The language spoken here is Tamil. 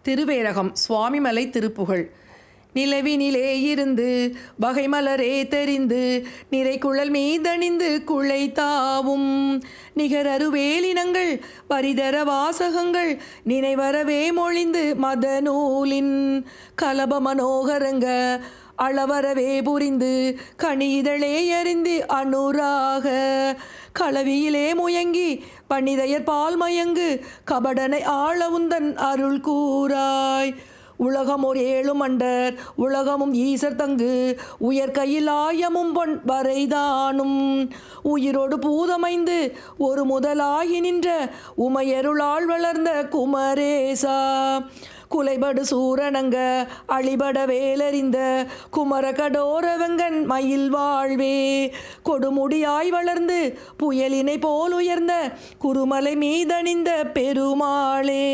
திருவேரகம் சுவாமிமலை திருப்புகழ். நிலவினிலே இருந்து வகைமலரே தெரிந்து நிறைக்குழல் மீதணிந்து குழைத்தாவும் நிகரருவேலினங்கள் பரிதர வாசகங்கள் நினைவரவே மொழிந்து மதநூலின் கலப மனோகரங்க அளவரவே புரிந்து கணிதழே அறிந்து அனுராக களவியிலே முயங்கி பன்னிதையர் பால் மயங்கு கபடனை ஆளவுந்தன் அருள் கூறாய். உலகம் ஒரு ஏழு மண்டர் உலகமும் ஈசர் தங்கு உயர்கையில் ஆயமும் பொன் வரைதானும் உயிரோடு பூதமைந்து ஒரு முதலாகி நின்ற உமையருளால் வளர்ந்த குமரேசா. குலைபடு சூரணங்க அழிபட வேலறிந்த குமர கடோரவங்கன் மயில் வாழ்வே. கொடுமுடியாய் வளர்ந்து புயலினை போல் உயர்ந்த குருமலை மீதணிந்த பெருமாளே.